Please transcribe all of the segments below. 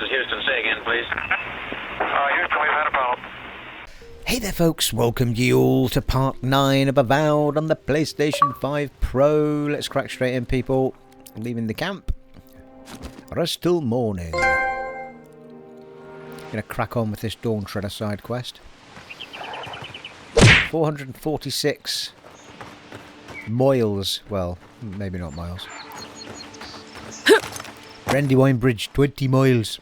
is Houston. Say again, please. Houston, we've had a problem. Hey there folks, welcome you all to part 9 of Avowed on the PlayStation 5 Pro. Let's crack straight in, people. Leaving the camp. Rest till morning. Gonna crack on with this Dawn Shredder side quest. 446 miles. Well, maybe not miles. Brandywine Bridge, 20 miles.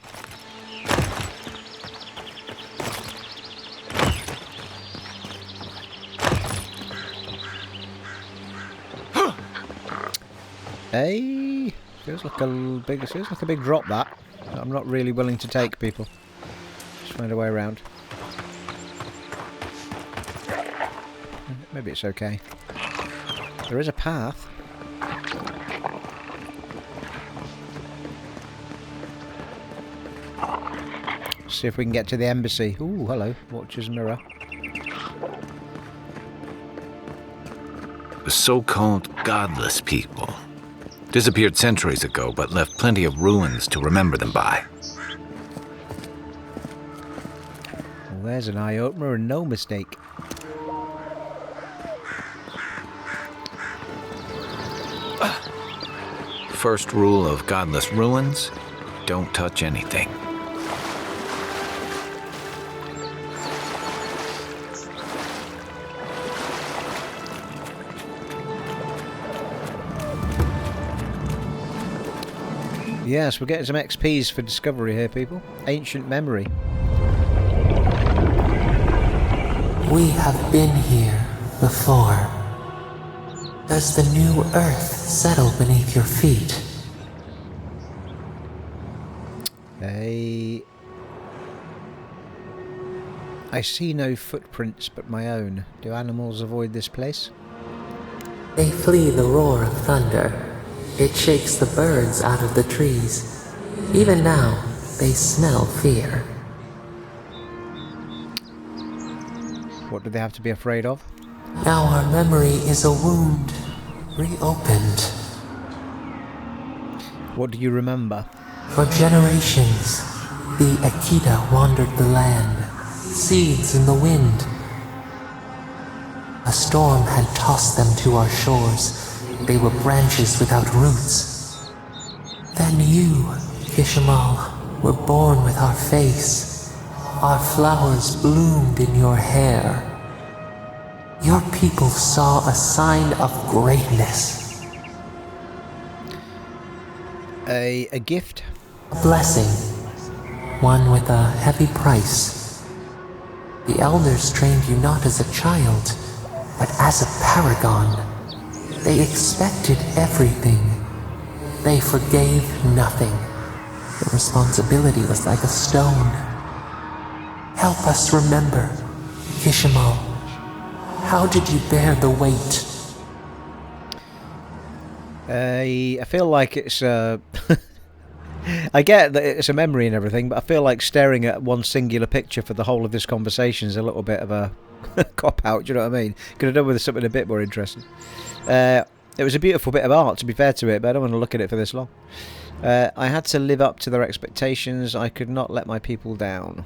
Hey, feels like a big drop that. I'm not really willing to take, people. Just find a way around. Maybe it's okay. There is a path. See if we can get to the embassy. Ooh, hello. Watcher's mirror. The so-called godless people disappeared centuries ago, but left plenty of ruins to remember them by. Well, there's an eye-opener and no mistake. First rule of godless ruins, don't touch anything. Yes, we're getting some XPs for discovery here, people. Ancient memory. We have been here before. Does the new earth settle beneath your feet? I see no footprints but my own. Do animals avoid this place? They flee the roar of thunder. It shakes the birds out of the trees. Even now, they smell fear. What do they have to be afraid of? Now our memory is a wound, reopened. What do you remember? For generations, the Akita wandered the land, seeds in the wind. A storm had tossed them to our shores. They were branches without roots. Then you, Kishimal, were born with our face. Our flowers bloomed in your hair. Your people saw a sign of greatness. A gift? A blessing. One with a heavy price. The elders trained you not as a child, but as a paragon. They expected everything. They forgave nothing. The responsibility was like a stone. Help us remember, Kishimal. How did you bear the weight? I feel like it's I get that it's a memory and everything, but I feel like staring at one singular picture for the whole of this conversation is a little bit of a cop-out, do you know what I mean? Could have done with something a bit more interesting. It was a beautiful bit of art, to be fair to it, but I don't want to look at it for this long. I had to live up to their expectations. I could not let my people down.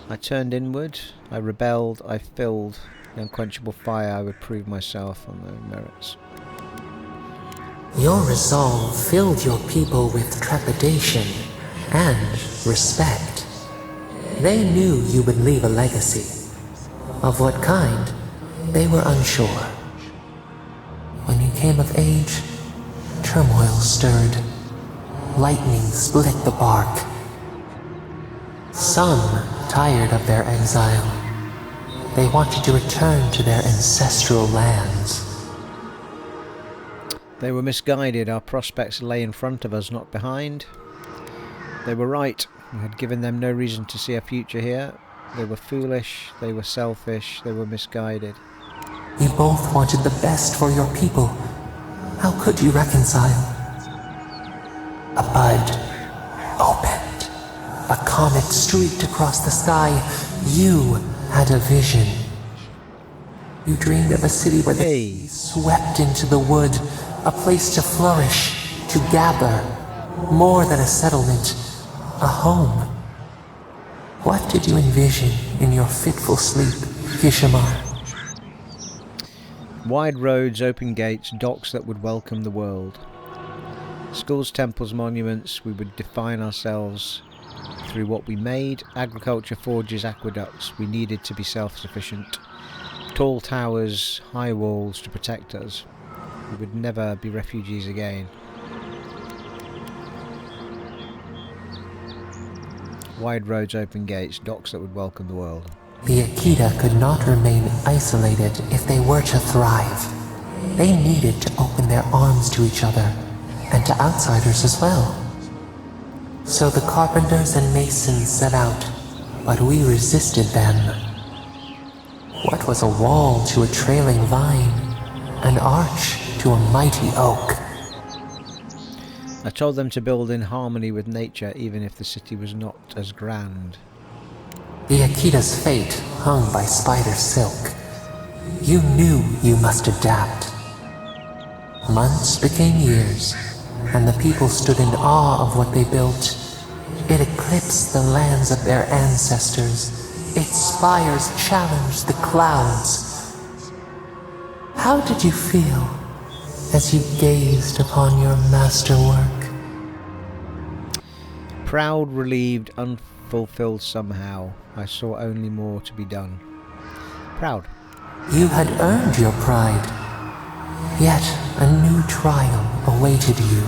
I turned inward. I rebelled. I filled the unquenchable fire. I would prove myself on their merits. Your resolve filled your people with trepidation and respect. They knew you would leave a legacy. Of what kind, they were unsure. When you came of age, turmoil stirred. Lightning split the bark. Some tired of their exile. They wanted to return to their ancestral lands. They were misguided. Our prospects lay in front of us, not behind. They were right. We had given them no reason to see a future here. They were foolish, they were selfish, they were misguided. You both wanted the best for your people. How could you reconcile? A bud opened. A comet streaked across the sky. You had a vision. You dreamed of a city where the sea swept into the wood, a place to flourish, to gather, More than a settlement, a home. What did you envision in your fitful sleep, Kishamar? Wide roads, open gates, docks that would welcome the world. Schools, temples, monuments, we would define ourselves through what we made. Agriculture, forges, aqueducts, we needed to be self-sufficient. Tall towers, high walls to protect us. We would never be refugees again. Wide roads, open gates, docks that would welcome the world. The Akita could not remain isolated if they were to thrive. They needed to open their arms to each other, and to outsiders as well. So the carpenters and masons set out, but we resisted them. What was a wall to a trailing vine? An arch to a mighty oak? I told them to build in harmony with nature, even if the city was not as grand. The Akita's fate hung by spider silk. You knew you must adapt. Months became years, and the people stood in awe of what they built. It eclipsed the lands of their ancestors. Its spires challenged the clouds. How did you feel as you gazed upon your masterwork? Proud, relieved, unfulfilled somehow. I saw only more to be done. Proud. You had earned your pride, yet a new trial awaited you.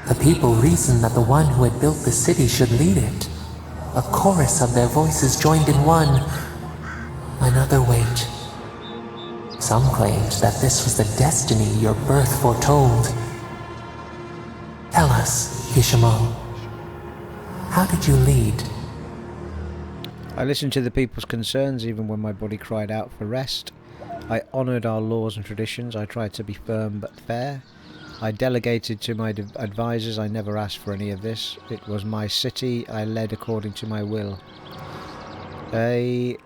The people reasoned that the one who had built the city should lead it. A chorus of their voices joined in one. Another wait. Some claimed that this was the destiny your birth foretold. Tell us, Kishimal, how did you lead? I listened to the people's concerns even when my body cried out for rest. I honoured our laws and traditions. I tried to be firm but fair. I delegated to my advisors. I never asked for any of this. It was my city. I led according to my will. I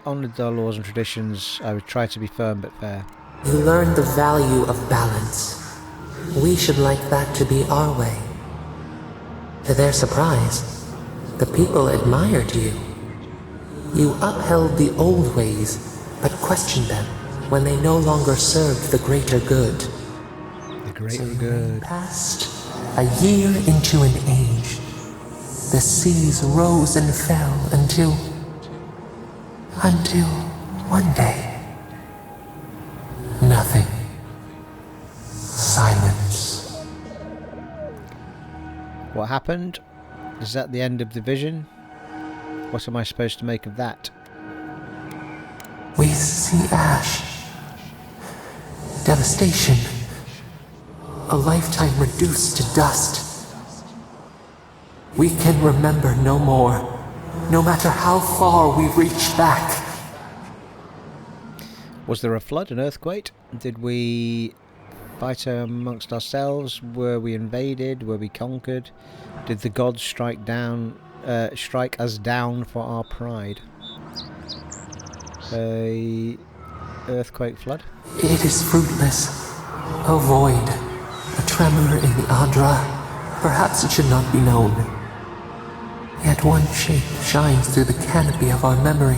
honoured our laws and traditions. I would try to be firm but fair. You learned the value of balance. We should like that to be our way. To their surprise, the people admired you. You upheld the old ways, but questioned them when they no longer served the greater good. The greater good. Passed a year into an age. The seas rose and fell until one day, nothing. Silence. What happened? Is that the end of the vision? What am I supposed to make of that? We see ash. Devastation. A lifetime reduced to dust. We can remember no more, no matter how far we reach back. Was there a flood, an earthquake? Did we fight amongst ourselves? Were we invaded? Were we conquered? Did the gods strike us down for our pride? A earthquake, flood? It is fruitless. A void. A tremor in the Adra. Perhaps it should not be known. Yet one shape shines through the canopy of our memory.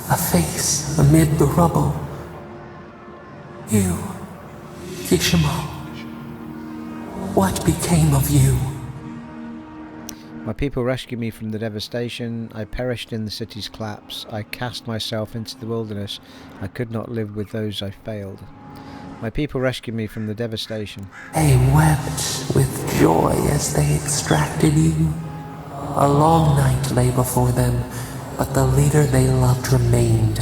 A face amid the rubble. You, Kishimal. What became of you? My people rescued me from the devastation. I perished in the city's collapse. I cast myself into the wilderness. I could not live with those I failed. My people rescued me from the devastation. They wept with joy as they extracted you. A long night lay before them, but the leader they loved remained.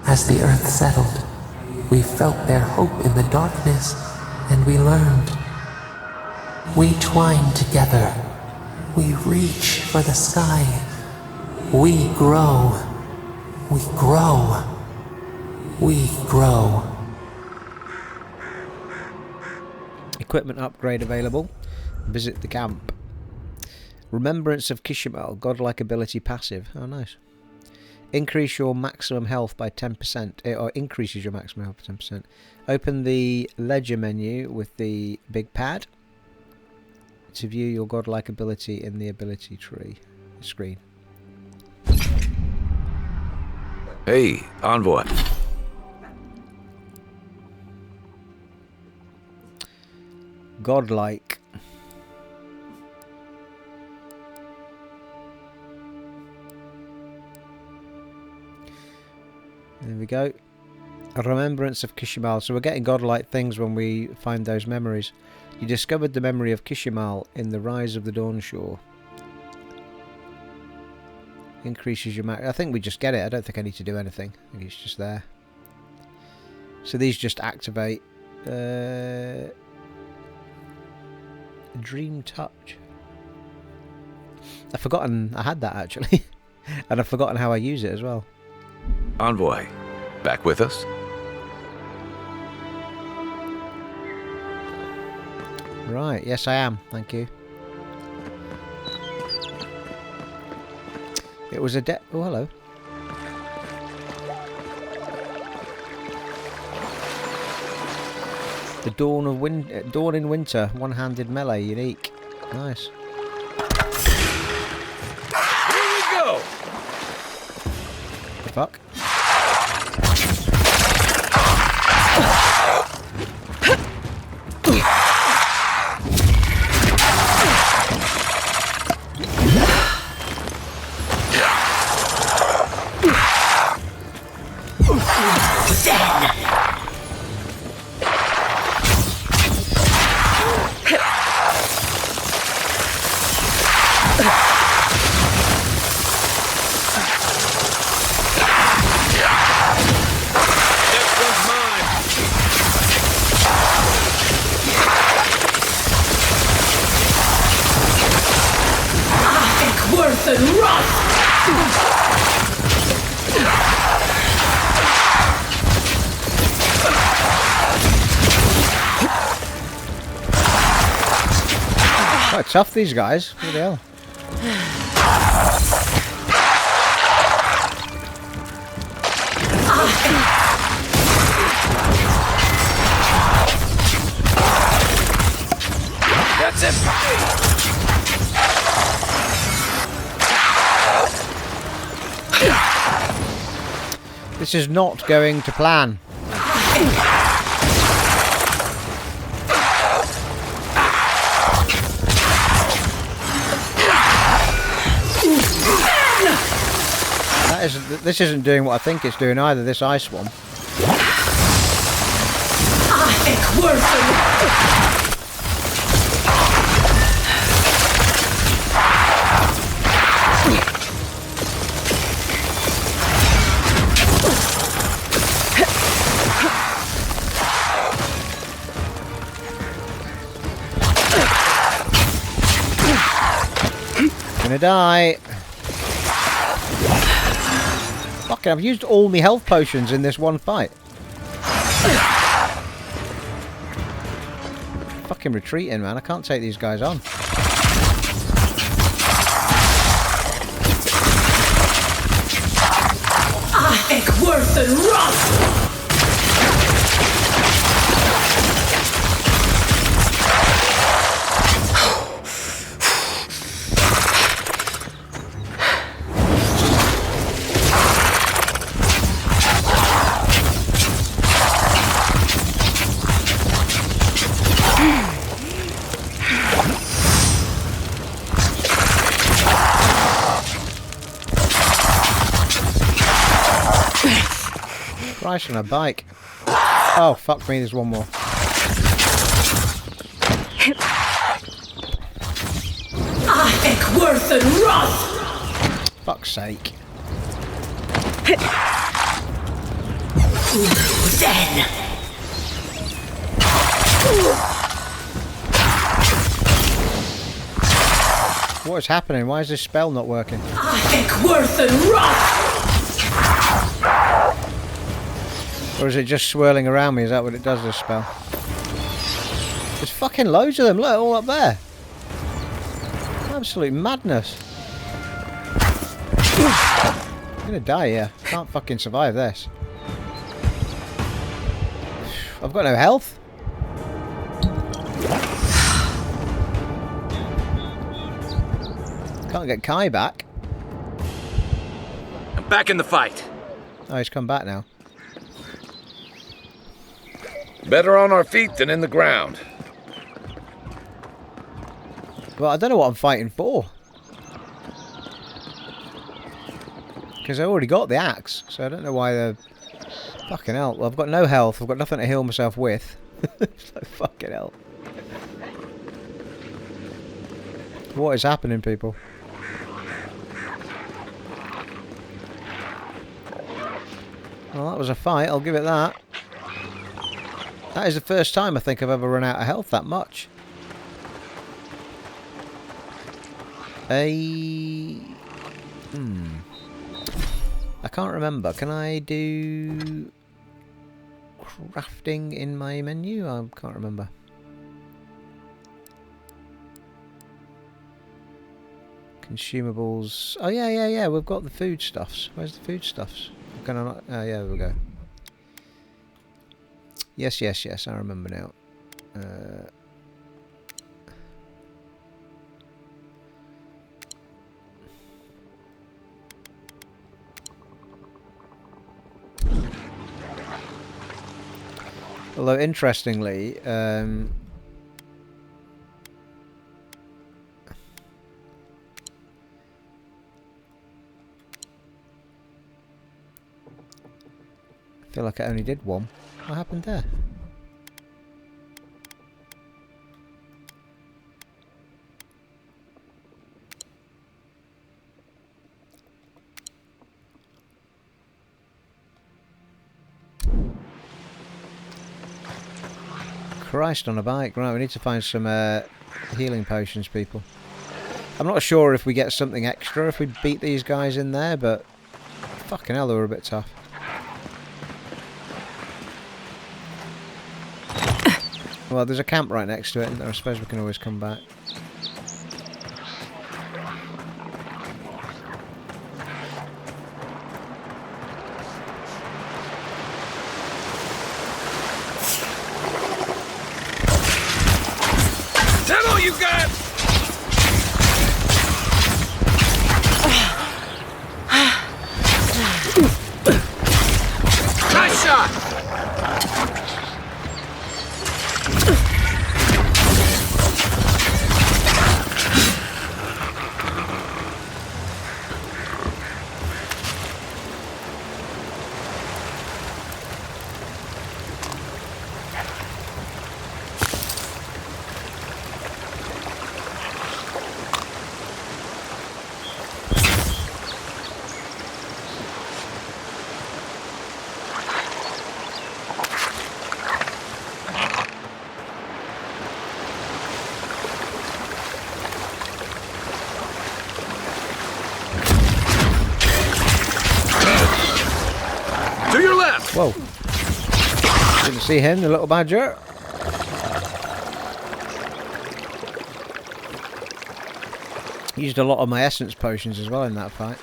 As the earth settled, we felt their hope in the darkness, and we learned. We twine together. We reach for the sky. We grow. We grow. We grow. Equipment upgrade available. Visit the camp. Remembrance of Kishimal, godlike ability passive. Oh, nice. Increase your maximum health by 10%. Or increases your maximum health by 10%. Open the ledger menu with the big pad to view your godlike ability in the ability tree screen. Hey, Envoy. Godlike. There we go. A remembrance of Kishimal. So we're getting godlike things when we find those memories. You discovered the memory of Kishimal in the Rise of the Dawn Shore. Increases your max. I think we just get it. I don't think I need to do anything. I think it's just there. So these just activate. Dream Touch. I've forgotten I had that actually. And I've forgotten how I use it as well. Envoy, back with us? Right, yes I am, thank you. It was a oh hello. The Dawn in Winter, one-handed melee, unique. Nice. Here we go! The fuck? Quite tough, these guys. What the hell? That's it! This is not going to plan. This isn't doing what I think it's doing either, this ice one. Gonna die. Fucking, I've used all my health potions in this one fight. Fucking retreating, man. I can't take these guys on. Worse than rust! Christ, on a bike. Oh, fuck me, there's one more. Worse than rust! Fuck's sake. Then! What is happening? Why is this spell not working? Worse than rust! Or is it just swirling around me? Is that what it does, this spell? There's fucking loads of them. Look, all up there. Absolute madness. gonna die here. Can't fucking survive this. I've got no health. Can't get Kai back. I'm back in the fight. Oh, he's come back now. Better on our feet than in the ground. Well, I don't know what I'm fighting for. Because I already got the axe, so I don't know why they're... Fucking hell. Well, I've got no health. I've got nothing to heal myself with. It's like, fucking hell. What is happening, people? Well, that was a fight. I'll give it that. That is the first time I think I've ever run out of health that much. I can't remember. Can I do crafting in my menu? I can't remember. Consumables. Oh yeah. We've got the foodstuffs. Where's the foodstuffs? Can I not? Oh yeah, there we go. Yes. I remember now. Although, interestingly, I feel like I only did one. What happened there? Christ on a bike. Right, we need to find some healing potions, people. I'm not sure if we get something extra if we beat these guys in there, but fucking hell, they were a bit tough. Well, there's a camp right next to it, and I suppose we can always come back. You got! Nice shot! Whoa. Didn't see him, the little badger. Used a lot of my essence potions as well in that fight.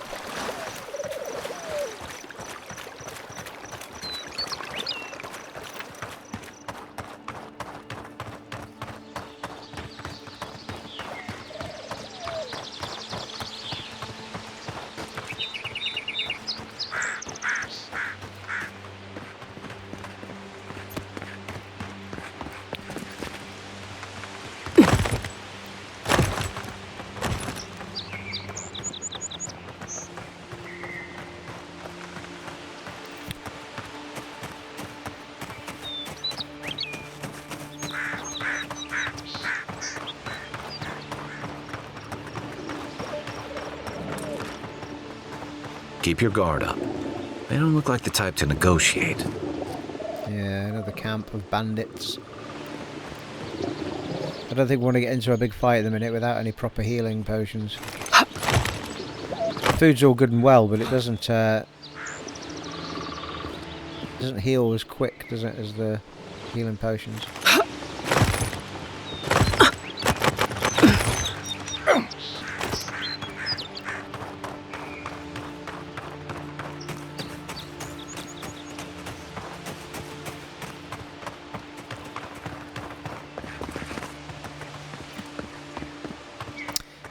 Keep your guard up. They don't look like the type to negotiate. Yeah, another camp of bandits. I don't think we want to get into a big fight at the minute without any proper healing potions. Food's all good and well, but it doesn't heal as quick, does it, as the healing potions.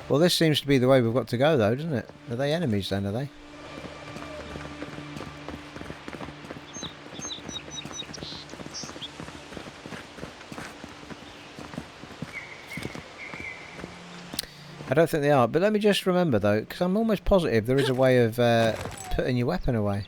Well, this seems to be the way we've got to go, though, doesn't it? Are they enemies, then, are they? I don't think they are, but let me just remember, though, because I'm almost positive there is a way of putting your weapon away.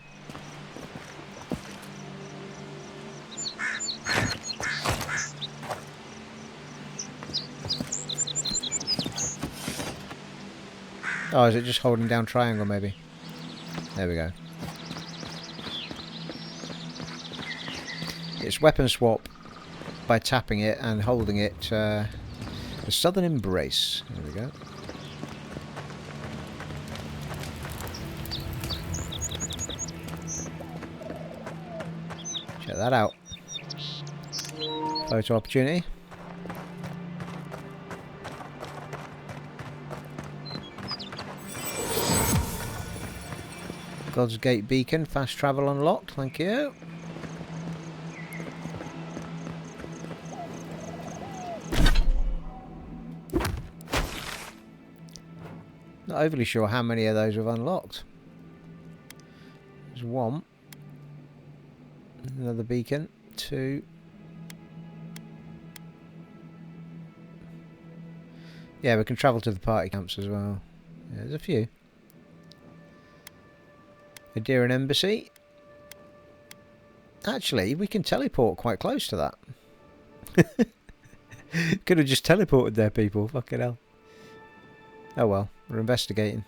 Oh, is it just holding down triangle, maybe? There we go. It's weapon swap by tapping it and holding it. The Southern Embrace. There we go. Check that out. Photo opportunity. God's Gate beacon, fast travel unlocked, thank you. Not overly sure how many of those we've unlocked. There's one. Another beacon. Two. Yeah, we can travel to the party camps as well. Yeah, there's a few. Adira Embassy. Actually, we can teleport quite close to that. Could have just teleported there, people. Fucking hell. Oh well, we're investigating.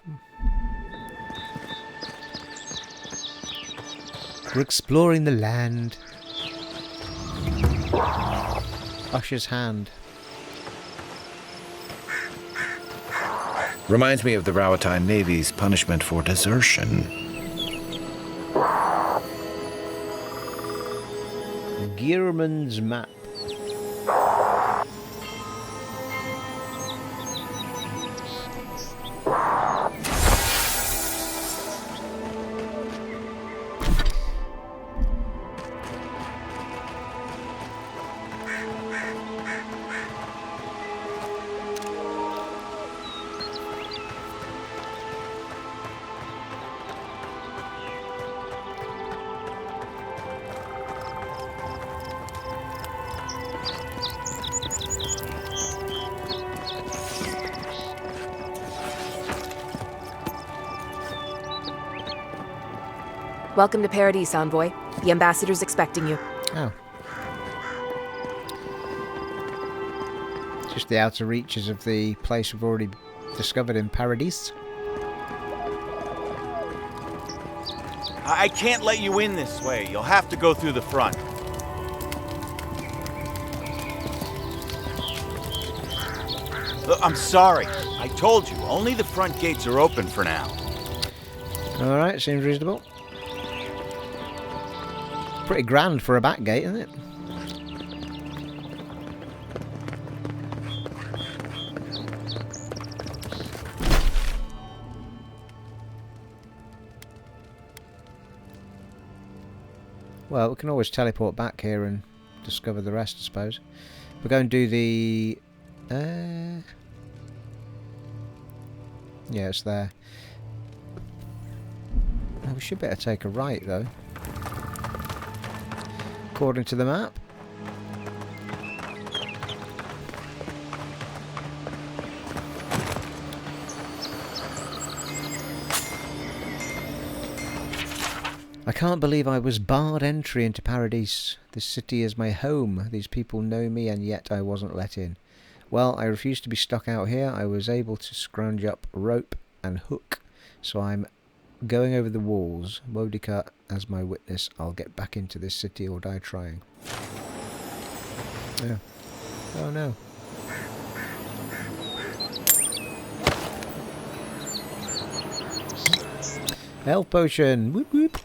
We're exploring the land. Usher's hand. Reminds me of the Rawatine Navy's punishment for desertion. Gearman's map. Welcome to Paradise, Envoy. The ambassador's expecting you. Oh. Just the outer reaches of the place we've already discovered in Paradise. I can't let you in this way. You'll have to go through the front. Look, I'm sorry. I told you, only the front gates are open for now. Alright, seems reasonable. Pretty grand for a back gate, isn't it? Well, we can always teleport back here and discover the rest, I suppose. We're going to do the... yeah, it's there. Oh, we should better take a right, though. According to the map. I can't believe I was barred entry into Paradise. This city is my home. These people know me and yet I wasn't let in. Well, I refused to be stuck out here. I was able to scrounge up rope and hook. So I'm going over the walls. Wodika as my witness. I'll get back into this city or die trying. Yeah. Oh no. Health potion. Whoop whoop.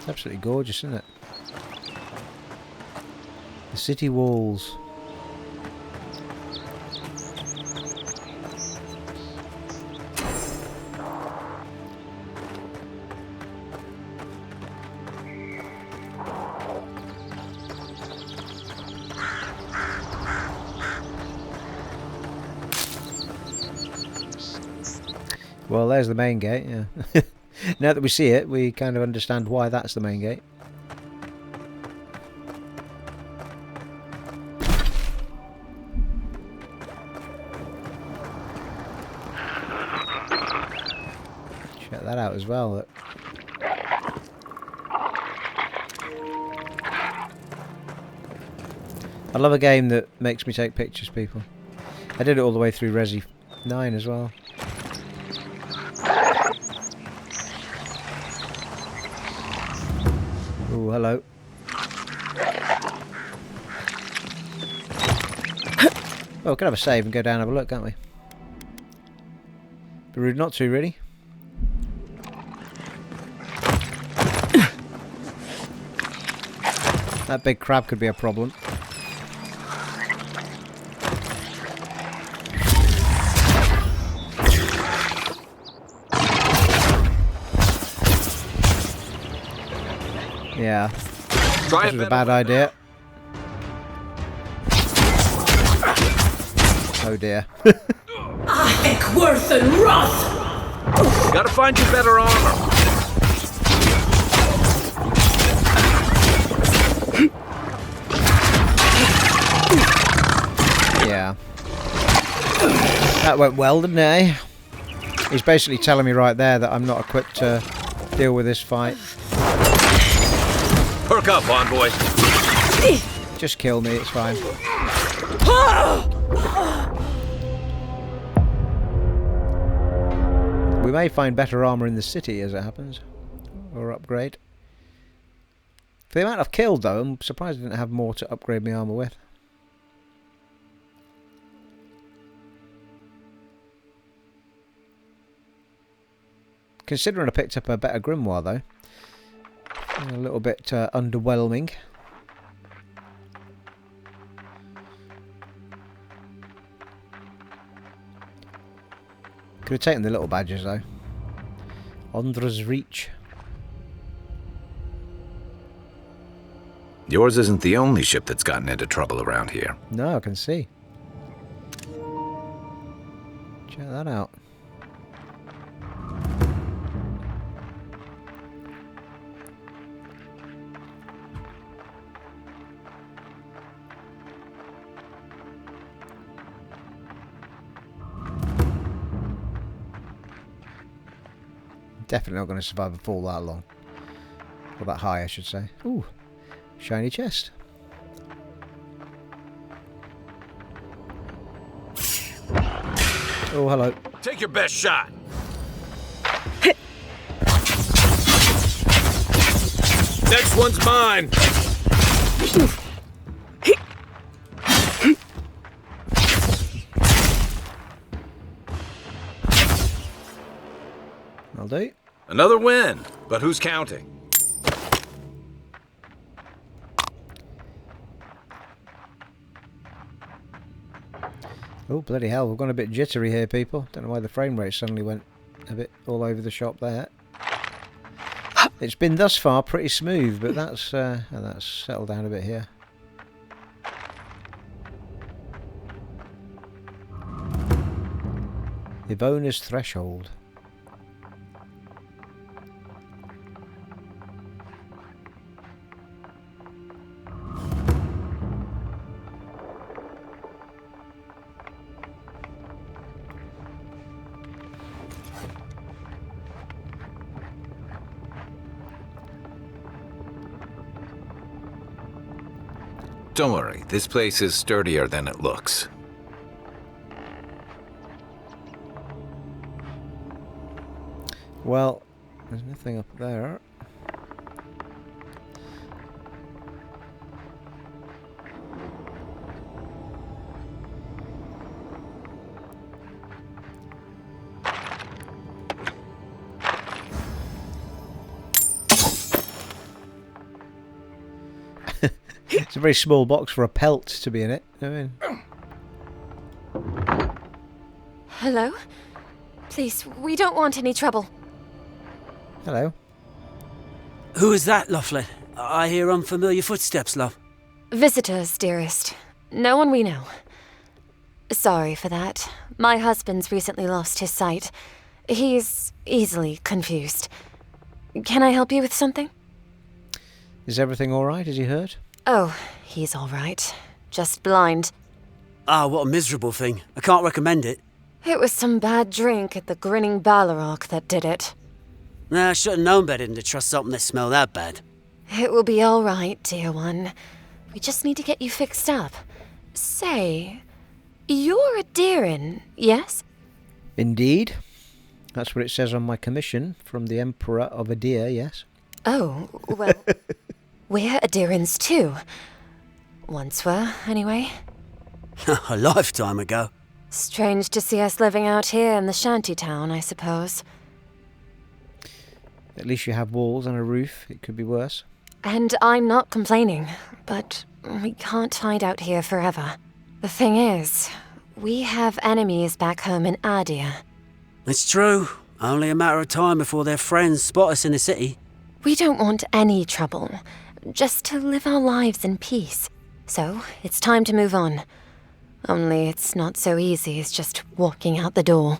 absolutely gorgeous, isn't it? The city walls. Well, there's the main gate, yeah. Now that we see it, we kind of understand why that's the main gate. Check that out as well. Look. I love a game that makes me take pictures, people. I did it all the way through Resi 9 as well. Oh, hello. Well, we can have a save and go down and have a look, can't we? Be rude not to, really. That big crab could be a problem. Yeah. This was a bad idea. Oh dear. Eckworth and Roth! Gotta find you better armor. Yeah. That went well, didn't it? He's basically telling me right there that I'm not equipped to deal with this fight. Perk up, Envoy. Just kill me, it's fine. We may find better armor in the city as it happens. Or upgrade. For the amount I've killed though, I'm surprised I didn't have more to upgrade my armor with. Considering I picked up a better grimoire though. A little bit underwhelming. Could have taken the little badges though. Ondra's Reach. Yours isn't the only ship that's gotten into trouble around here. No, I can see. Check that out. Definitely not going to survive a fall that long. Or that high, I should say. Ooh, shiny chest. Oh, hello. Take your best shot. Next one's mine. I'll do. Another win, but who's counting? Oh, bloody hell, we've gone a bit jittery here, people. Don't know why the frame rate suddenly went a bit all over the shop there. It's been thus far pretty smooth, but that's settled down a bit here. Ivona's Threshold. Don't worry, this place is sturdier than it looks. Well, there's nothing up there. It's a very small box for a pelt to be in it. I mean, Hello? Please, we don't want any trouble. hello. Who is that, Loughlin? I hear unfamiliar footsteps, love. Visitors, dearest. No one we know. Sorry for that. My husband's recently lost his sight. He's easily confused. Can I help you with something? Is everything alright? Is he hurt? Oh, he's all right. Just blind. Ah, what a miserable thing. I can't recommend it. It was some bad drink at the Grinning Ballarok that did it. Nah, I should have known better than to trust something that smelled that bad. It will be all right, dear one. We just need to get you fixed up. Say, you're a Deerin, yes? Indeed. That's what it says on my commission from the Emperor of Adir, yes. Oh, well, we're Adirins too. Once were, anyway. A lifetime ago. Strange to see us living out here in the shanty town, I suppose. At least you have walls and a roof. It could be worse. And I'm not complaining, but we can't hide out here forever. The thing is, we have enemies back home in Adir. It's true. Only a matter of time before their friends spot us in the city. We don't want any trouble, just to live our lives in peace. So, it's time to move on. Only it's not so easy as just walking out the door.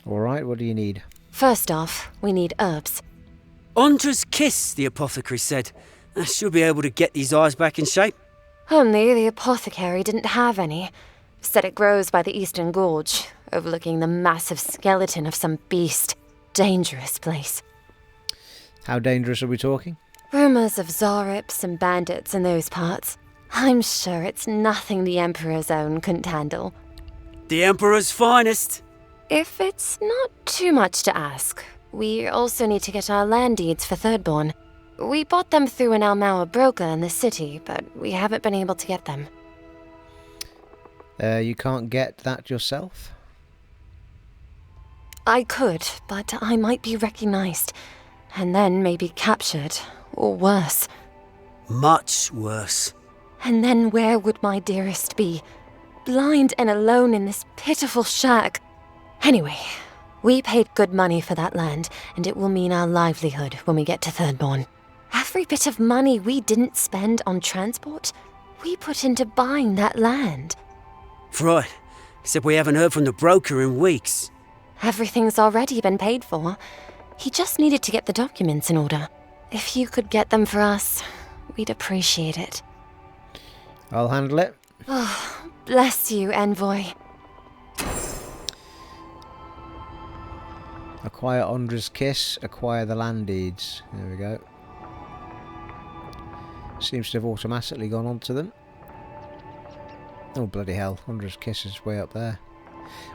Alright, what do you need? First off, we need herbs. Ondra's kiss, the apothecary said. I should be able to get these eyes back in shape. Only the apothecary didn't have any. Said it grows by the Eastern Gorge, overlooking the massive skeleton of some beast. Dangerous place. How dangerous are we talking? Rumors of Zarips and bandits in those parts. I'm sure it's nothing the Emperor's own couldn't handle. The Emperor's finest. If it's not too much to ask, we also need to get our land deeds for Thirdborn. We bought them through an Almaua broker in the city, but we haven't been able to get them. You can't get that yourself? I could, but I might be recognized, and then maybe captured, or worse. Much worse. And then where would my dearest be? Blind and alone in this pitiful shack. Anyway, we paid good money for that land, and it will mean our livelihood when we get to Thirdborn. Every bit of money we didn't spend on transport, we put into buying that land. Right. Except we haven't heard from the broker in weeks. Everything's already been paid for. He just needed to get the documents in order. If you could get them for us, we'd appreciate it. I'll handle it. Oh, bless you, Envoy. Acquire Ondra's kiss, acquire the land deeds. There we go. Seems to have automatically gone on to them. Oh, bloody hell. Ondra's kiss is way up there.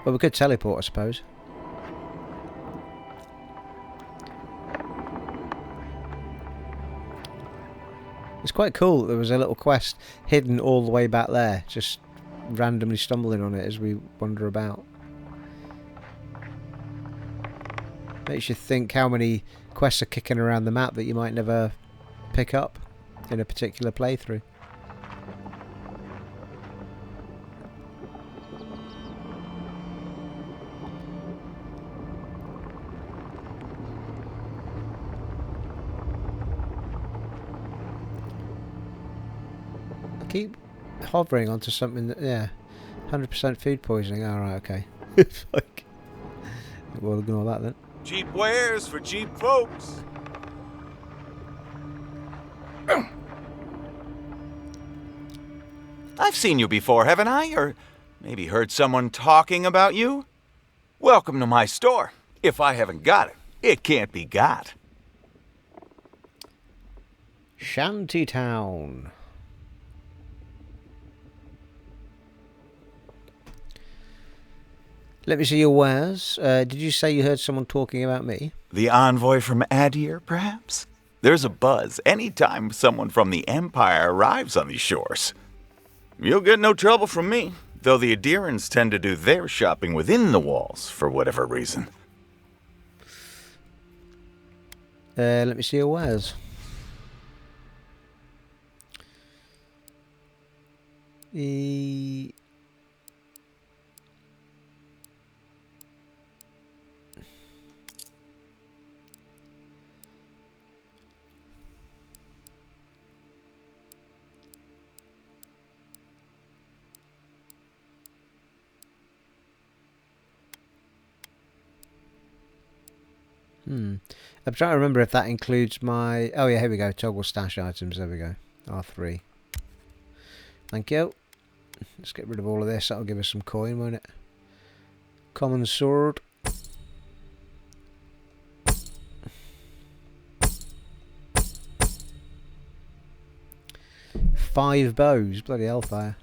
Well, we could teleport, I suppose. It's quite cool that there was a little quest hidden all the way back there. Just randomly stumbling on it as we wander about. Makes you think how many quests are kicking around the map that you might never pick up in a particular playthrough. I keep hovering onto something that, yeah, 100% food poisoning. Alright, okay. Fuck. We'll ignore that then. Cheap wares for cheap folks. I've seen you before, haven't I? Or maybe heard someone talking about you? Welcome to my store. If I haven't got it, it can't be got. Shantytown. Let me see your wares. Did you say you heard someone talking about me? The envoy from Adir, perhaps? There's a buzz anytime someone from the Empire arrives on these shores. You'll get no trouble from me, though the Adirans tend to do their shopping within the walls for whatever reason. Let me see your wares. E I'm trying to remember if that includes my... Oh yeah, here we go. Toggle stash items. There we go. R3. Thank you. Let's get rid of all of this. That'll give us some coin, won't it? Common sword. Five bows. Bloody hellfire.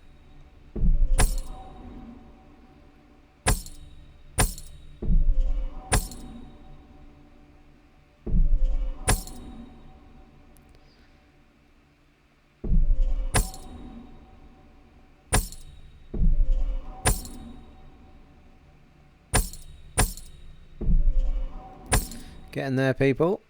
Get in there, people.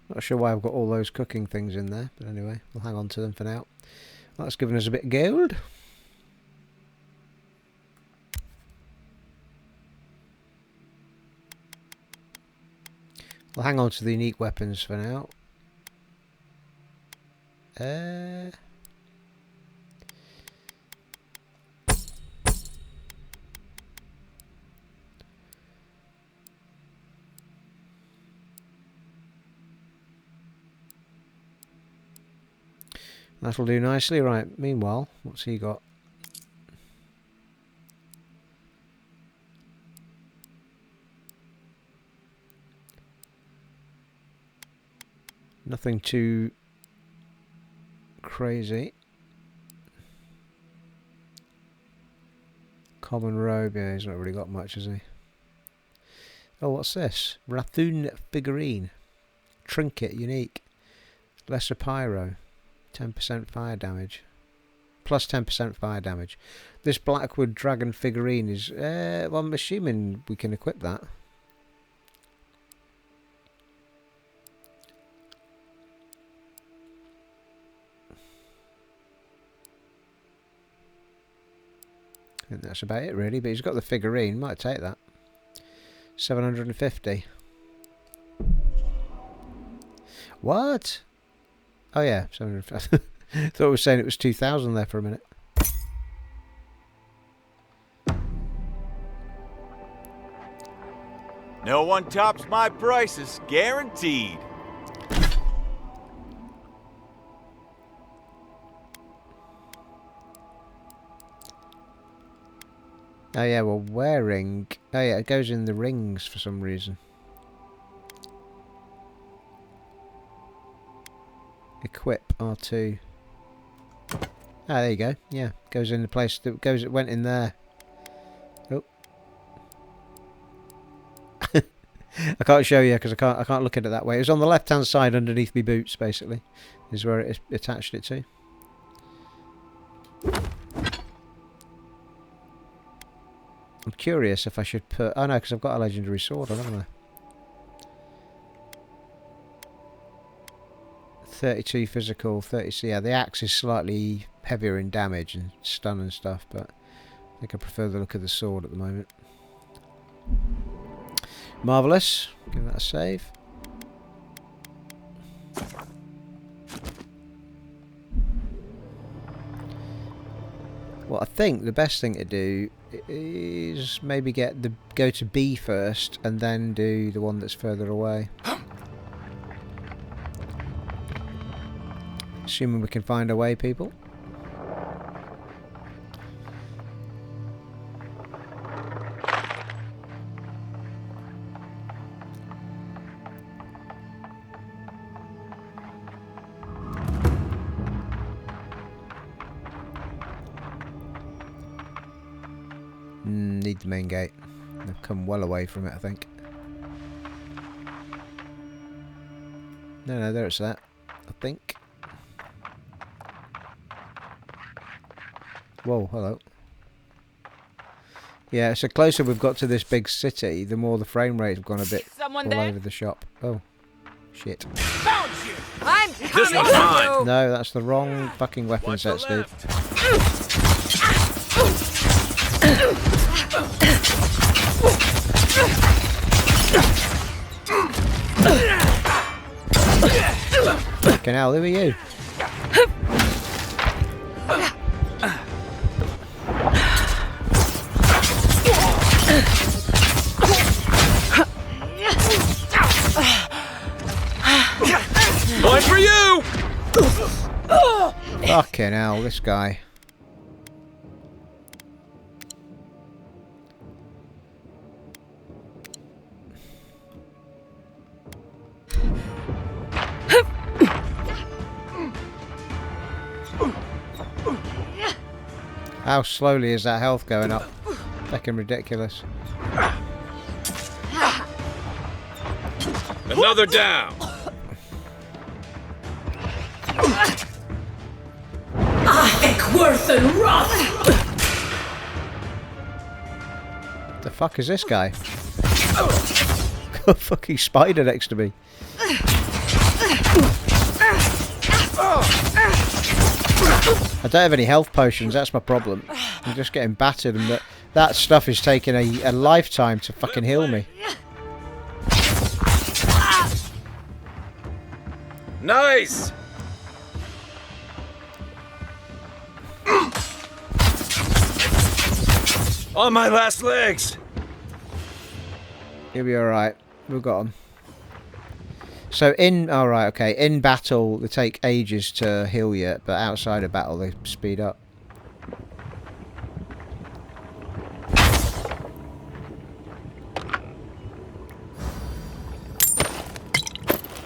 Not sure why I've got all those cooking things in there, but anyway, we'll hang on to them for now. That's given us a bit of gold. We'll hang on to the unique weapons for now. That'll do nicely. Right, meanwhile, what's he got? Nothing too crazy. Common robe, yeah, he's not really got much, has he? Oh, what's this? Rathoon figurine. Trinket, unique. Lesser pyro. 10% fire damage. Plus 10% fire damage. This Blackwood dragon figurine is... well, I'm assuming we can equip that. I think that's about it, really. But he's got the figurine. Might take that. 750. What? Oh yeah, 750. Thought it was saying it was 2,000 there for a minute. No one tops my prices, guaranteed. Oh yeah, well, wearing... Oh yeah, it goes in the rings for some reason. Equip R2. Ah, there you go. Yeah, goes in the place that goes. It went in there. Oh, I can't show you because I can't look at it that way. It was on the left-hand side underneath my boots, basically, is where it attached it to. I'm curious if I should put... Oh no, because I've got a legendary sword, haven't I? 32 physical, 30... Yeah, the axe is slightly heavier in damage and stun and stuff, but I think I prefer the look of the sword at the moment. Marvellous. Give that a save. Well, I think the best thing to do is maybe go to B first and then do the one that's further away. Assuming we can find a way, people. Need the main gate. I've come well away from it, I think. No, there it's that, I think. Whoa, hello. Yeah, so closer we've got to this big city, the more the frame rates have gone a bit all over the shop. Oh, shit. I'm This one's mine. No, that's the wrong fucking weapon Watch the set, Steve. Fucking hell, who are you? Point for you! Fucking hell, this guy. How slowly is that health going up? Fucking ridiculous. Another down. Eckworth and Roth! The fuck is this guy? Got a fucking spider next to me. I don't have any health potions, that's my problem. I'm just getting battered, and that stuff is taking a lifetime to fucking heal me. Nice! On my last legs! You'll be alright. We've got them. So alright, okay. In battle, they take ages to heal you, but outside of battle, they speed up.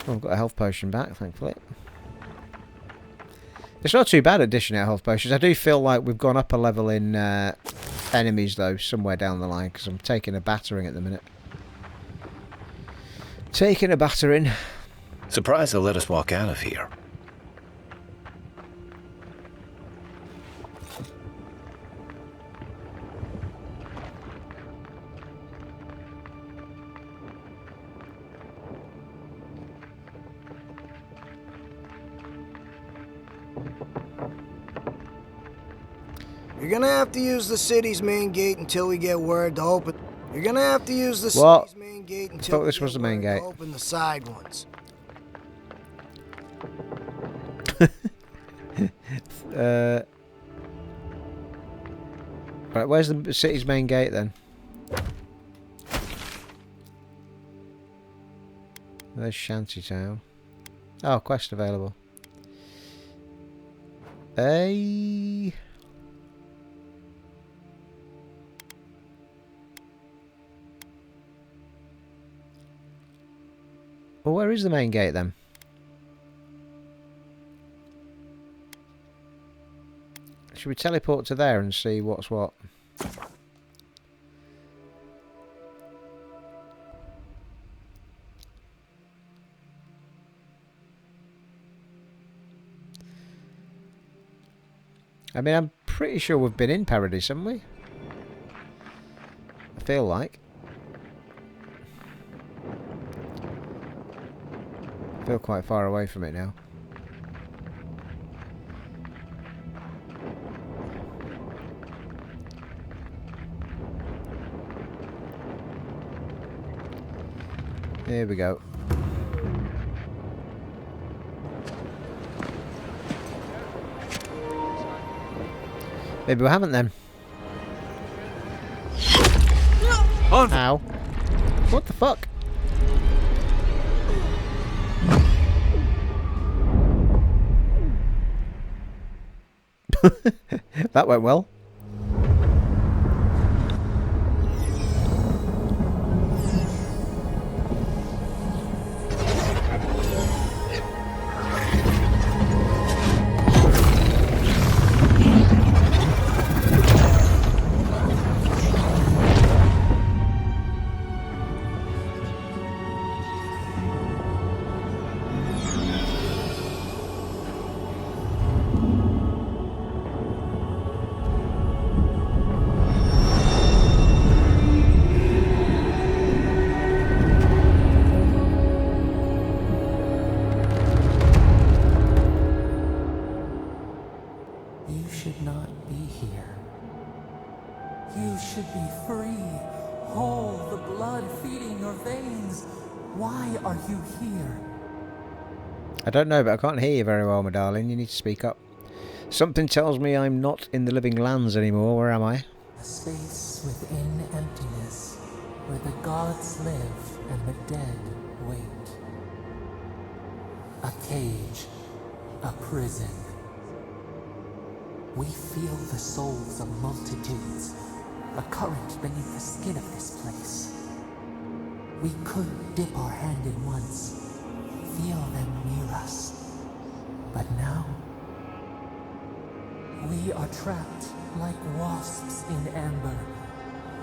Oh, I've got a health potion back, thankfully. It's not too bad at dishing out health potions. I do feel like we've gone up a level in enemies, though, somewhere down the line, because I'm taking a battering at the minute. Taking a battering. Surprised they'll let us walk out of here. You're gonna have to use the city's main gate until we get word to open. You're gonna have to use the What? city's main gate I until thought this was the main gate. open the side ones. Right, where's the city's main gate then? There's Shantytown. Oh, quest available. Hey. Well, where is the main gate then? Should we teleport to there and see what's what? I mean, I'm pretty sure we've been in Paradise, haven't we? I feel like. I feel quite far away from it now. Here we go. Maybe we haven't then. Ow. What the fuck? That went well. should be free, whole, the blood feeding your veins. Why are you here? I don't know, but I can't hear you very well, my darling. You need to speak up. Something tells me I'm not in the living lands anymore. Where am I? A space within emptiness, where the gods live and the dead wait. A cage, a prison. We feel the souls of multitudes, a current beneath the skin of this place. We could dip our hand in once, feel them near us. But now, we are trapped like wasps in amber.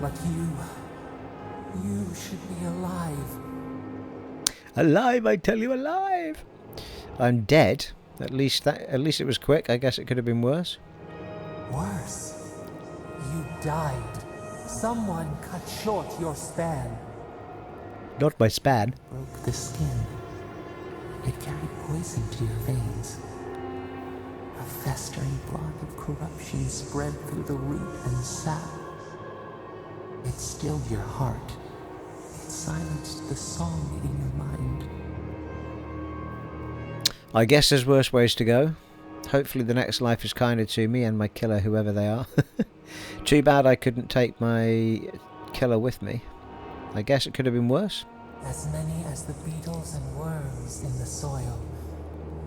But you should be alive. Alive, I tell you, alive! I'm dead. At least it was quick. I guess it could have been worse. Worse. You died. Someone cut short your span. Not my span. Broke the skin. It carried poison to your veins. A festering blot of corruption spread through the root and sap. It stilled your heart. It silenced the song in your mind. I guess there's worse ways to go. Hopefully the next life is kinder to me and my killer, whoever they are. Too bad I couldn't take my killer with me. I guess it could have been worse. As many as the beetles and worms in the soil.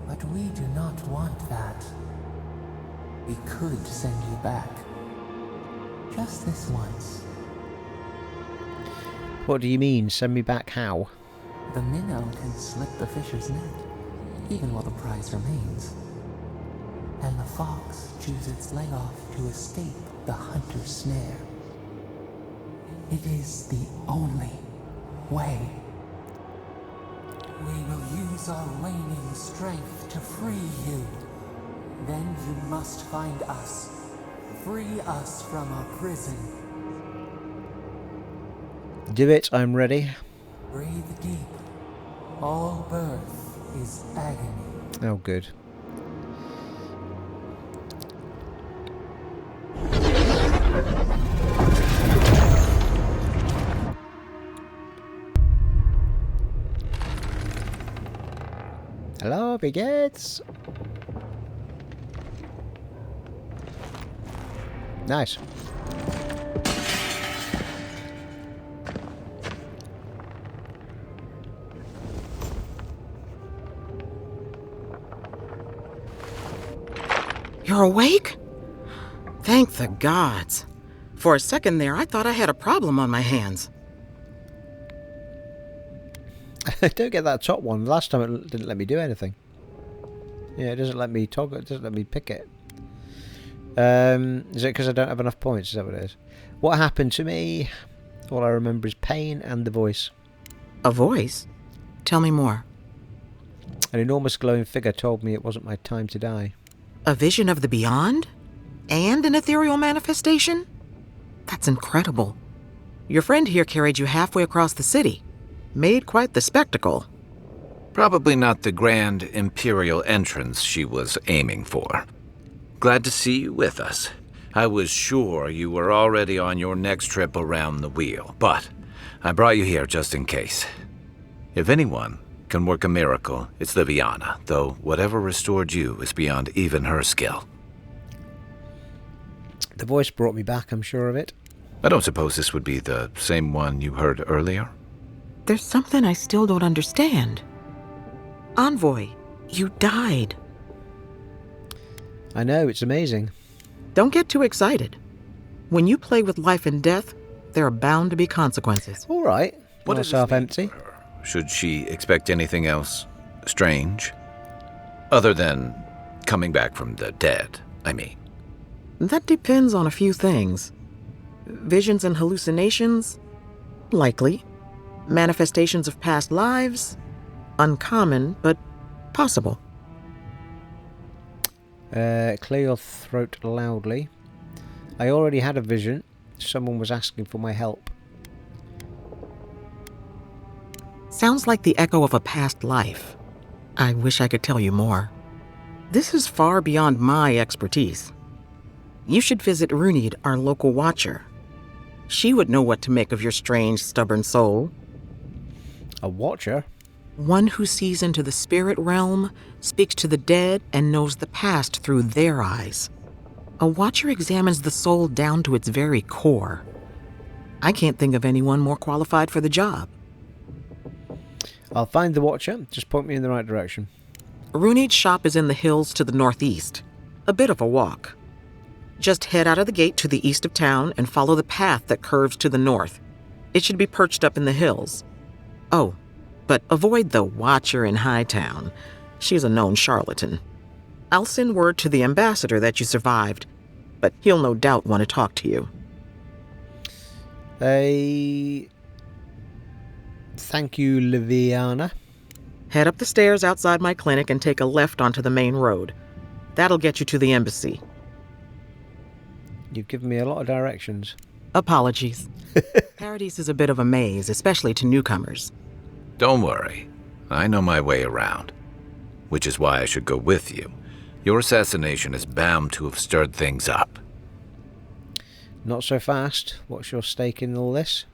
But we do not want that. We could send you back. Just this once. What do you mean? Send me back how? The minnow can slip the fisher's net, even while the prize remains. And the fox chews its leg off to escape the hunter's snare. It is the only way. We will use our waning strength to free you. Then you must find us. Free us from our prison. Do it, I'm ready. Breathe deep. All birth is agony. Oh, good. Hello, bigots. Nice. You're awake? Thank the gods. For a second there, I thought I had a problem on my hands. I don't get that top one. Last time it didn't let me do anything. Yeah, it doesn't let me toggle. It doesn't let me pick it. Is it because I don't have enough points? Is that what it is? What happened to me? All I remember is pain and the voice. A voice? Tell me more. An enormous glowing figure told me it wasn't my time to die. A vision of the beyond? And an ethereal manifestation? That's incredible. Your friend here carried you halfway across the city. Made quite the spectacle. Probably not the grand imperial entrance she was aiming for. Glad to see you with us. I was sure you were already on your next trip around the wheel, but I brought you here just in case. If anyone can work a miracle, it's Liviana, though whatever restored you is beyond even her skill. The voice brought me back, I'm sure of it. I don't suppose this would be the same one you heard earlier? There's something I still don't understand. Envoy, you died. I know, it's amazing. Don't get too excited. When you play with life and death, there are bound to be consequences. All right. What Not is self-empty. Should she expect anything else strange? Other than coming back from the dead, I mean. That depends on a few things. Visions and hallucinations? Likely. Manifestations of past lives? Uncommon, but possible. Clear your throat loudly. I already had a vision. Someone was asking for my help. Sounds like the echo of a past life. I wish I could tell you more. This is far beyond my expertise. You should visit Runid, our local watcher. She would know what to make of your strange, stubborn soul. A watcher? One who sees into the spirit realm, speaks to the dead, and knows the past through their eyes. A watcher examines the soul down to its very core. I can't think of anyone more qualified for the job. I'll find the watcher. Just point me in the right direction. Runeade's shop is in the hills to the northeast. A bit of a walk. Just head out of the gate to the east of town and follow the path that curves to the north. It should be perched up in the hills. Oh, but avoid the watcher in Hightown. She's a known charlatan. I'll send word to the ambassador that you survived, but he'll no doubt want to talk to you. Thank you, Liviana. Head up the stairs outside my clinic and take a left onto the main road. That'll get you to the embassy. You've given me a lot of directions. Apologies. Paradise is a bit of a maze, especially to newcomers. Don't worry. I know my way around. Which is why I should go with you. Your assassination is bound to have stirred things up. Not so fast. What's your stake in all this?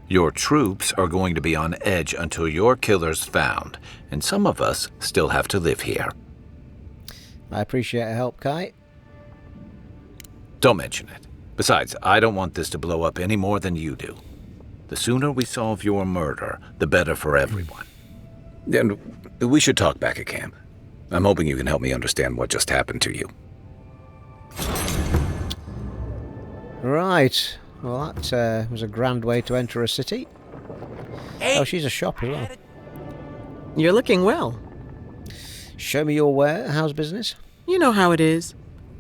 Your troops are going to be on edge until your killer's found, and some of us still have to live here. I appreciate your help, Kai. Don't mention it. Besides, I don't want this to blow up any more than you do. The sooner we solve your murder, the better for everyone. And we should talk back at camp. I'm hoping you can help me understand what just happened to you. Right. Well, that was a grand way to enter a city. Oh, she's a shop as well. You're looking well. Show me your ware. How's business? You know how it is.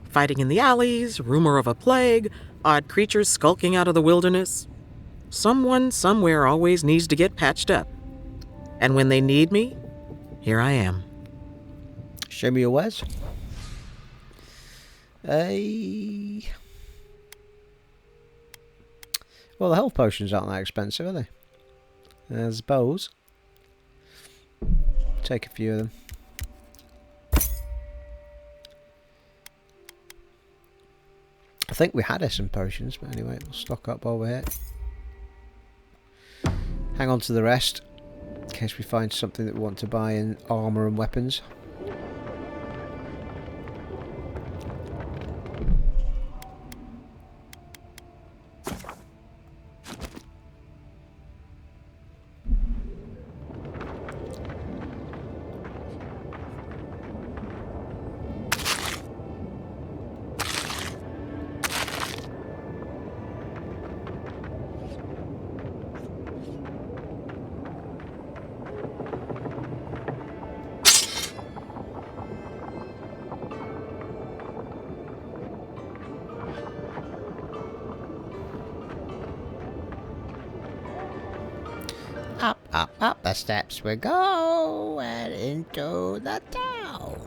Fighting in the alleys, rumor of a plague, odd creatures skulking out of the wilderness. Someone somewhere always needs to get patched up. And when they need me, here I am. Show me your wares. Well, the health potions aren't that expensive, are they? There's bows. Take a few of them. I think we had some potions, but anyway, we'll stock up over here. Hang on to the rest, in case we find something that we want to buy in armour and weapons. Up the steps we go and into the town.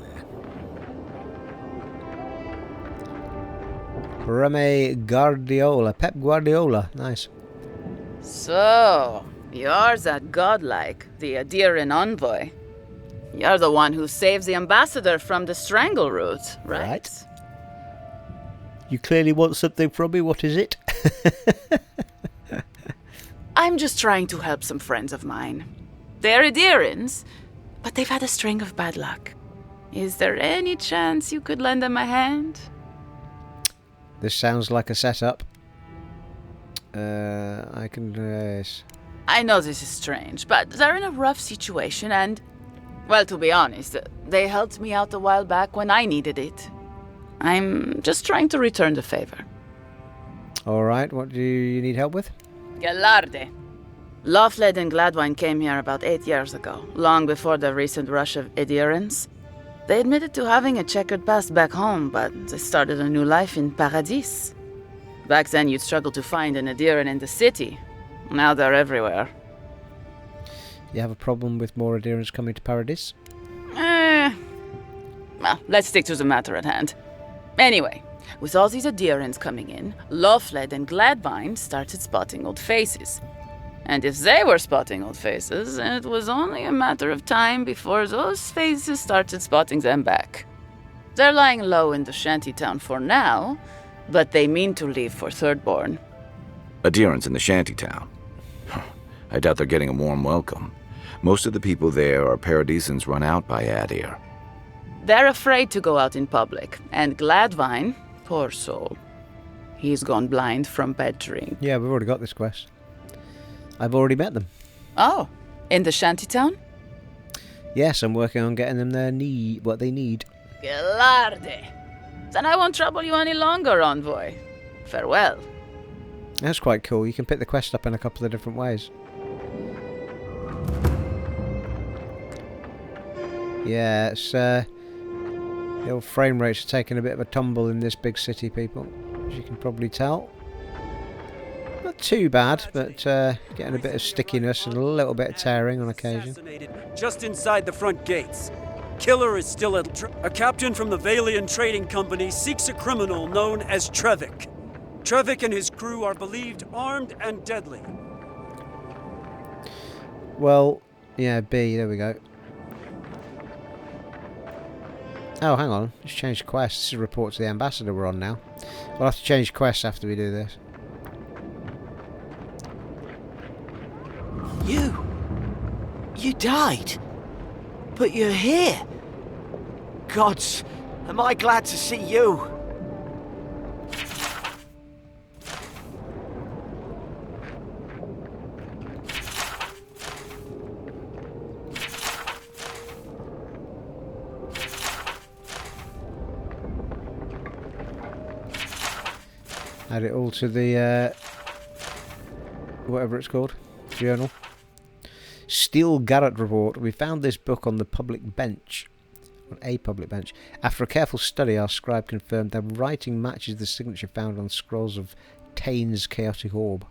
Remy Guardiola, Pep Guardiola, nice. So, you're that godlike, the Adiran envoy. You're the one who saves the ambassador from the strangle root, right? You clearly want something from me, what is it? I'm just trying to help some friends of mine. They're Adirans, but they've had a string of bad luck. Is there any chance you could lend them a hand? This sounds like a setup. I can... yes. I know this is strange, but they're in a rough situation and, well, to be honest, they helped me out a while back when I needed it. I'm just trying to return the favor. Alright, what do you need help with? Galarde. Lofled and Gladwine came here about 8 years ago, long before the recent rush of adherents. They admitted to having a checkered past back home, but they started a new life in Paradis. Back then, you'd struggle to find an adherent in the city. Now they're everywhere. You have a problem with more adherents coming to Paradis? Well, let's stick to the matter at hand. Anyway, with all these adherents coming in, Lofled and Gladwine started spotting old faces. And if they were spotting old faces, it was only a matter of time before those faces started spotting them back. They're lying low in the shantytown for now, but they mean to leave for Thirdborn. Adherents in the shantytown. I doubt they're getting a warm welcome. Most of the people there are paradisans run out by Adir. They're afraid to go out in public, and Gladvine, poor soul, he's gone blind from bad drink. Yeah, we've already got this quest. I've already met them. Oh, in the shantytown? Yes, I'm working on getting them what they need. Gelarde. Then I won't trouble you any longer, envoy. Farewell. That's quite cool. You can pick the quest up in a couple of different ways. Yeah, it's the old frame rates are taking a bit of a tumble in this big city, people, as you can probably tell. Not too bad, but getting a bit of stickiness and a little bit of tearing on occasion. Just inside the front gates. Killer is still a captain from the Valian Trading Company seeks a criminal known as Trevik. Trevik and his crew are believed armed and deadly. Well, yeah, B, there we go. Oh, hang on. Just change the quest. This is a report to the ambassador we're on now. We'll have to change quests after we do this. You died? But you're here? Gods, am I glad to see you? Add it all to the whatever it's called, journal. Steel Garrett report. We found this book on the public bench. On a public bench. After a careful study, our scribe confirmed that writing matches the signature found on scrolls of Tain's chaotic orb.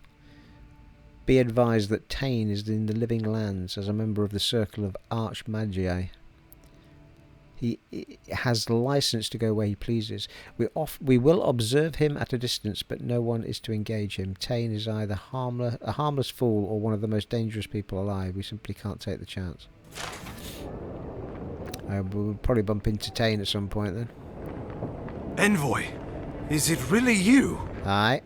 Be advised that Tain is in the living lands as a member of the circle of Archmagi. He has license to go where he pleases. We will observe him at a distance, but no one is to engage him. Tain is either a harmless fool or one of the most dangerous people alive. We simply can't take the chance. We'll probably bump into Tain at some point then. Envoy, is it really you? Aye.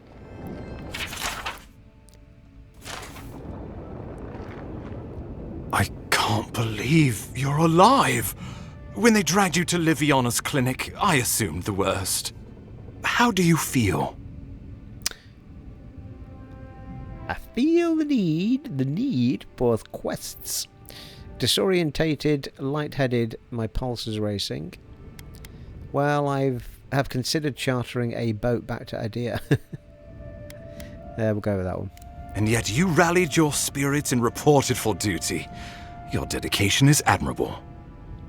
I can't believe you're alive. When they dragged you to Liviana's clinic, I assumed the worst. How do you feel? I feel the need for quests. Disorientated, lightheaded, my pulse is racing. Well, have considered chartering a boat back to Adir. We'll go with that one. And yet you rallied your spirits and reported for duty. Your dedication is admirable.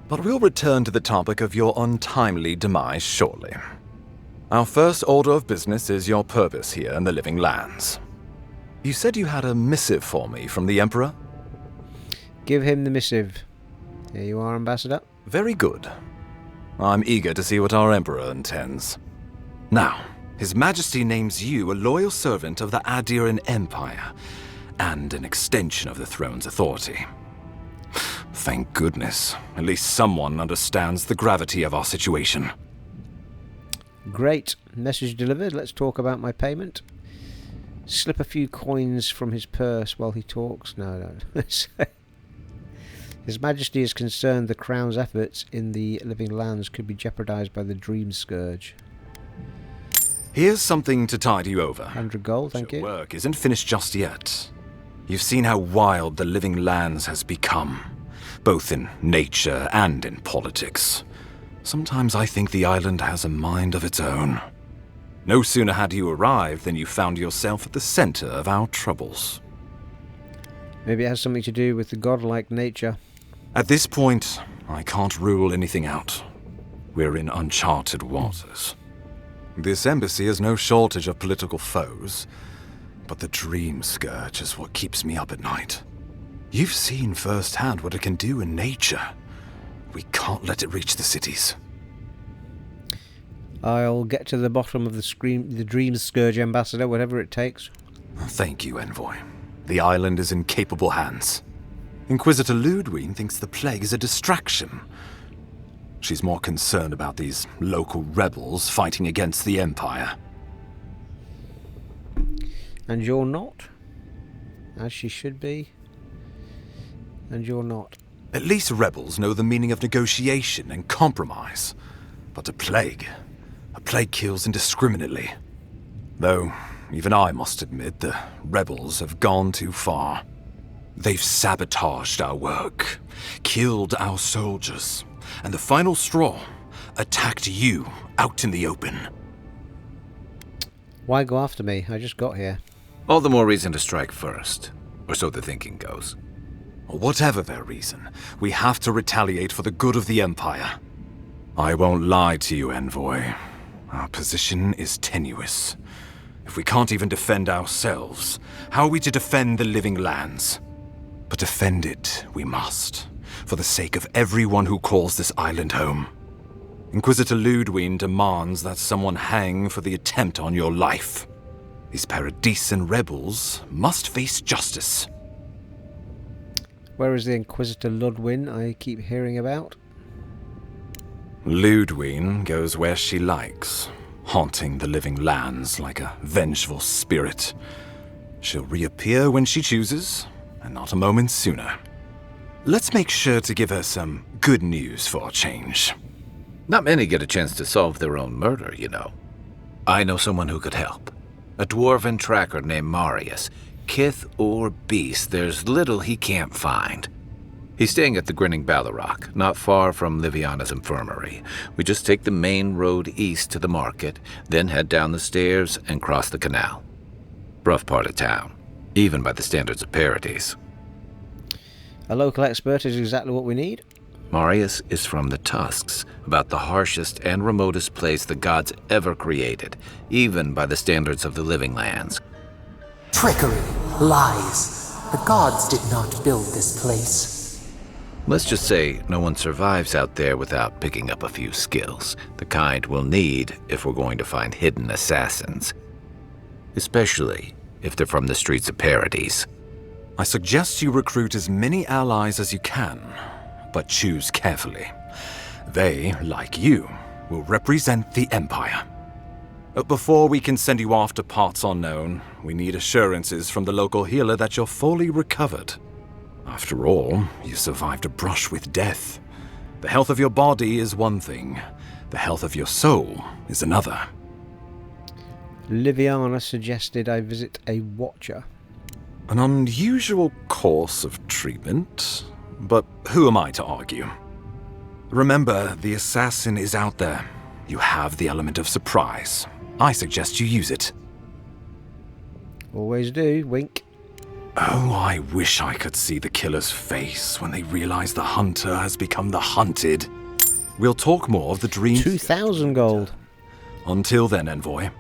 But we'll return to the topic of your untimely demise shortly. Our first order of business is your purpose here in the Living Lands. You said you had a missive for me from the Emperor? Give him the missive. Here you are, Ambassador. Very good. I'm eager to see what our Emperor intends. Now, His Majesty names you a loyal servant of the Adiran Empire, and an extension of the throne's authority. Thank goodness. At least someone understands the gravity of our situation. Great. Message delivered. Let's talk about my payment. Slip a few coins from his purse while he talks. No. His Majesty is concerned the Crown's efforts in the Living Lands could be jeopardized by the Dream Scourge. Here's something to tide you over. 100 gold, thank you. Your work isn't finished just yet. You've seen how wild the Living Lands has become, both in nature and in politics. Sometimes I think the island has a mind of its own. No sooner had you arrived than you found yourself at the center of our troubles. Maybe it has something to do with the godlike nature. At this point, I can't rule anything out. We're in uncharted waters. This embassy has no shortage of political foes, but the Dream Scourge is what keeps me up at night. You've seen firsthand what it can do in nature. We can't let it reach the cities. I'll get to the bottom of the Dream Scourge, Ambassador, whatever it takes. Thank you, Envoy. The island is in capable hands. Inquisitor Ludwig thinks the plague is a distraction. She's more concerned about these local rebels fighting against the Empire. And you're not. As she should be. And you're not. At least rebels know the meaning of negotiation and compromise. But a plague kills indiscriminately. Though, even I must admit, the rebels have gone too far. They've sabotaged our work, killed our soldiers, and the final straw, attacked you out in the open. Why go after me? I just got here. All the more reason to strike first, or so the thinking goes. Whatever their reason, we have to retaliate for the good of the Empire. I won't lie to you, Envoy. Our position is tenuous. If we can't even defend ourselves, how are we to defend the living lands? But defend it we must, for the sake of everyone who calls this island home. Inquisitor Ludwig demands that someone hang for the attempt on your life. These Paradisian rebels must face justice. Where is the Inquisitor Ludwig I keep hearing about? Ludwig goes where she likes, haunting the living lands like a vengeful spirit. She'll reappear when she chooses, and not a moment sooner. Let's make sure to give her some good news for a change. Not many get a chance to solve their own murder, you know. I know someone who could help. A dwarven tracker named Marius. Kith or beast, there's little he can't find. He's staying at the Grinning Ballarrock, not far from Liviana's infirmary. We just take the main road east to the market, then head down the stairs and cross the canal. Rough part of town, even by the standards of Paradis. A local expert is exactly what we need. Marius is from the Tusks, about the harshest and remotest place the gods ever created, even by the standards of the living lands. Trickery, lies. The gods did not build this place. Let's just say no one survives out there without picking up a few skills, the kind we'll need if we're going to find hidden assassins. Especially if they're from the streets of Paradis. I suggest you recruit as many allies as you can, but choose carefully. They, like you, will represent the Empire. But before we can send you off to parts unknown, we need assurances from the local healer that you're fully recovered. After all, you survived a brush with death. The health of your body is one thing, the health of your soul is another. Liviana suggested I visit a watcher. An unusual course of treatment, but who am I to argue? Remember, the assassin is out there. You have the element of surprise. I suggest you use it. Always do, wink. Oh, I wish I could see the killer's face when they realize the hunter has become the hunted. We'll talk more of the dream. 2,000 gold. Until then, Envoy.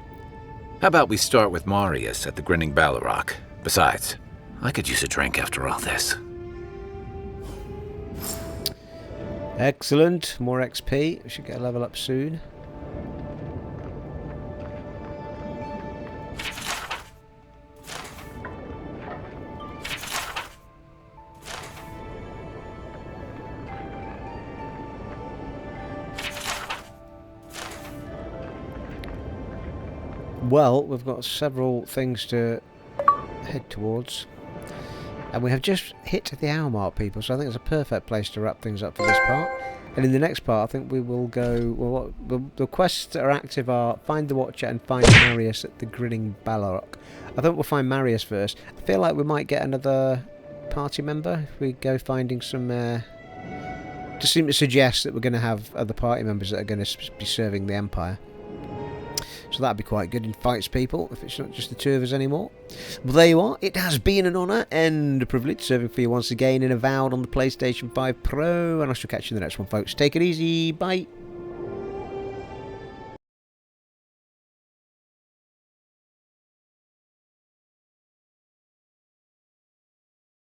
How about we start with Marius at the Grinning Ballarrock? Besides, I could use a drink after all this. Excellent. More XP. We should get a level up soon. Well, we've got several things to head towards. And we have just hit the hour mark, people, so I think it's a perfect place to wrap things up for this part. And in the next part, I think we will go... Well, the quests that are active are find the Watcher and find Marius at the Grinning Ballarrock. I think we'll find Marius first. I feel like we might get another party member if we go finding some... Just seem to suggest that we're going to have other party members that are going to be serving the Empire. So that'd be quite good in fights, people, if it's not just the two of us anymore. Well, there you are. It has been an honour and a privilege serving for you once again in Avowed on the PlayStation 5 Pro, and I shall catch you in the next one, folks. Take it easy. Bye.